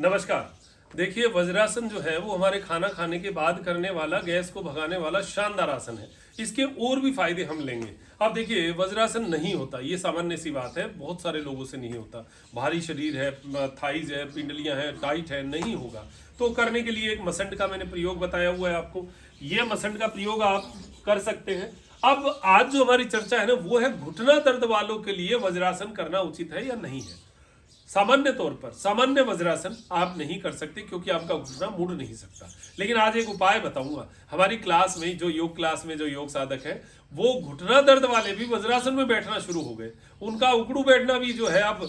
नमस्कार। देखिए, वज्रासन जो है वो हमारे खाना खाने के बाद करने वाला, गैस को भगाने वाला शानदार आसन है। इसके और भी फायदे हम लेंगे। अब देखिए, वज्रासन नहीं होता, ये सामान्य सी बात है, बहुत सारे लोगों से नहीं होता। भारी शरीर है, थाइज है, पिंडलियां हैं, टाइट है, नहीं होगा। तो करने के लिए एक मसंड का मैंने प्रयोग बताया हुआ है आपको। ये मसंड का प्रयोग आप कर सकते हैं। अब आज जो हमारी चर्चा है ना, वो है घुटना दर्द वालों के लिए वज्रासन करना उचित है या नहीं है। सामान्य तौर पर सामान्य वज्रासन आप नहीं कर सकते क्योंकि आपका घुटना मुड़ नहीं सकता। लेकिन आज एक उपाय बताऊंगा। हमारी क्लास में जो योग साधक है, वो घुटना दर्द वाले भी वज्रासन में बैठना शुरू हो गए। उनका उकड़ू बैठना भी जो है अब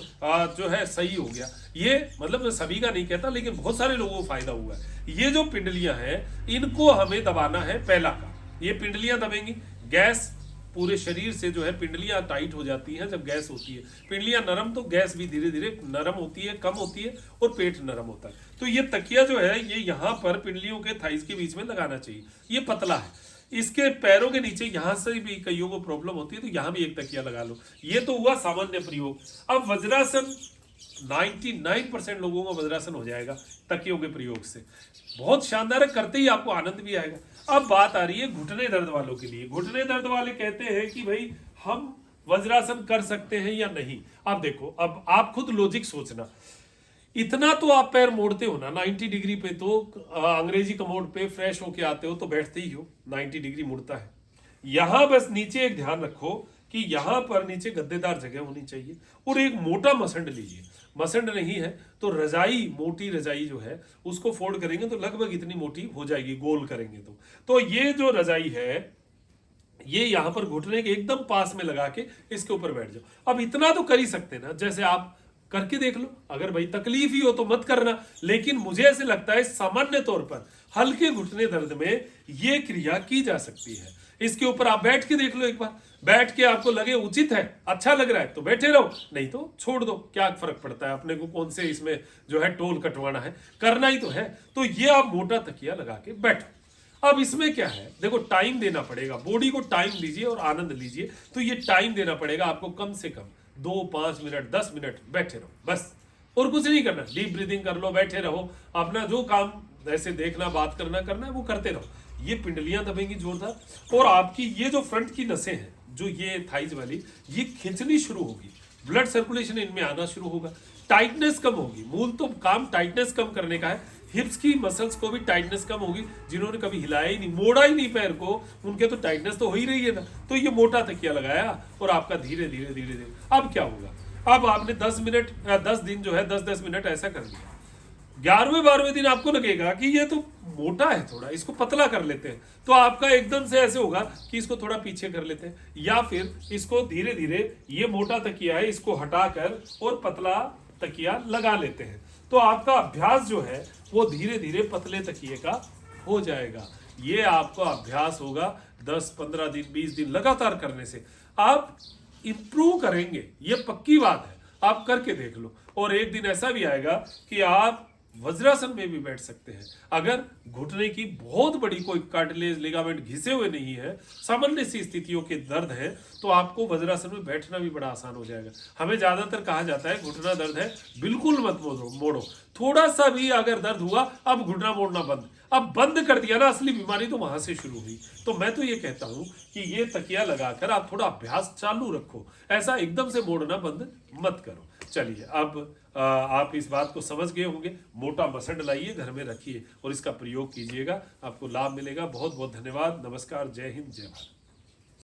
जो है सही हो गया। ये मतलब मैं सभी का नहीं कहता, लेकिन बहुत सारे लोगों को फायदा हुआ है। ये जो पिंडलियां हैं, इनको हमें दबाना है पहला का। ये पिंडलियां दबेंगी, गैस पूरे शरीर से जो है, पिंडलियां टाइट हो जाती हैं जब गैस होती है। पिंडलियां नरम तो गैस भी धीरे धीरे नरम होती है, कम होती है, और पेट नरम होता है। तो ये तकिया जो है, ये यहाँ पर पिंडलियों के थाइस के बीच में लगाना चाहिए। ये पतला है। इसके पैरों के नीचे यहाँ से भी कईयों को प्रॉब्लम होती है, तो यहाँ भी एक तकिया लगा लो। ये तो हुआ सामान्य प्रयोग। अब वज्रासन 99% लोगों को वज्रासन हो जाएगा तकियों के प्रयोग से। बहुत शानदार है, करते ही आपको आनंद भी आएगा। अब बात आ रही है घुटने दर्द वालों के लिए। घुटने दर्द वाले कहते हैं कि भाई हम वज्रासन कर सकते हैं या नहीं। अब देखो, अब आप खुद लॉजिक सोचना। इतना तो आप पैर मोड़ते हो ना 90 डिग्री पे, तो अंग्रेजी कमोड पे फ्रेश होके आते हो तो बैठते ही हो, 90 डिग्री मुड़ता है। यहां बस नीचे एक ध्यान रखो कि यहां पर नीचे गद्देदार जगह होनी चाहिए, और एक मोटा मसंड लीजिए। मसंड नहीं है तो रजाई, मोटी रजाई जो है उसको फोल्ड करेंगे तो लगभग इतनी मोटी हो जाएगी, गोल करेंगे तो ये जो रजाई है, ये यहां पर घुटने के एकदम पास में लगा के इसके ऊपर बैठ जाओ। अब इतना तो कर ही सकते ना, जैसे आप करके देख लो। अगर भाई तकलीफ ही हो तो मत करना, लेकिन मुझे ऐसे लगता है सामान्य तौर पर हल्के घुटने दर्द में ये क्रिया की जा सकती है। इसके ऊपर आप बैठ के देख लो एक बार। बैठ के आपको लगे उचित है, अच्छा लग रहा है तो बैठे रहो, नहीं तो छोड़ दो। क्या फर्क पड़ता है, अपने को कौन से इसमें जो है टोल कटवाना है, करना ही तो है। तो ये आप मोटा तकिया लगा के बैठो। अब इसमें क्या है, देखो टाइम देना पड़ेगा, बॉडी को टाइम दीजिए और आनंद लीजिए। तो ये टाइम देना पड़ेगा आपको, कम से कम 2-5 मिनट 10 मिनट बैठे रहो बस, और कुछ नहीं करना। डीप ब्रीदिंग कर लो, बैठे रहो, अपना जो काम ऐसे देखना, बात करना है वो करते रहो। ये पिंडलियां दबेंगी जोरदार, और आपकी ये जो फ्रंट की नसें हैं, जो ये थाइज वाली, ये खिंचनी शुरू होगी, ब्लड सर्कुलेशन इनमें आना शुरू होगा, टाइटनेस कम होगी। मूल तो काम टाइटनेस कम करने का है। हिप्स की मसल्स को भी टाइटनेस कम होगी। जिन्होंने कभी हिलाया ही नहीं, मोड़ा ही नहीं पैर को, उनके तो टाइटनेस तो हो ही रही है ना। तो ये मोटा तकिया लगाया और आपका धीरे धीरे अब क्या होगा, अब आपने 10 दिन जो है 10-10 मिनट ऐसा कर लिया। 11वें-12वें दिन आपको लगेगा कि ये तो मोटा है, थोड़ा इसको पतला कर लेते हैं। तो आपका एकदम से ऐसे होगा कि इसको थोड़ा पीछे कर लेते हैं, या फिर इसको धीरे धीरे, ये मोटा तकिया है, इसको हटाकर और पतला तकिया लगा लेते हैं। तो आपका अभ्यास जो है वो धीरे धीरे पतले तकिए का हो जाएगा। ये आपका अभ्यास होगा 10-15 दिन 20 दिन लगातार करने से आप इंप्रूव करेंगे, ये पक्की बात है। आप करके देख लो, और एक दिन ऐसा भी आएगा कि आप वज्रासन में भी बैठ सकते हैं। अगर घुटने की बहुत बड़ी कोई कार्टिलेज, लिगामेंट घिसे हुए नहीं है, सामान्य सी स्थितियों के दर्द है, तो आपको वज्रासन में बैठना भी बड़ा आसान हो जाएगा। हमें ज्यादातर कहा जाता है घुटना दर्द है, बिल्कुल मत मोड़ो। थोड़ा सा भी अगर दर्द हुआ, अब घुटना मोड़ना बंद। अब बंद कर दिया ना, असली बीमारी तो वहां से शुरू हुई। तो मैं तो ये कहता हूं कि ये तकिया लगाकर आप थोड़ा अभ्यास चालू रखो, ऐसा एकदम से मोड़ना बंद मत करो। चलिए, अब आप इस बात को समझ गए होंगे। मोटा मसंड लाइए, घर में रखिए और इसका प्रयोग कीजिएगा, आपको लाभ मिलेगा। बहुत बहुत धन्यवाद। नमस्कार, जय हिंद, जय भारत।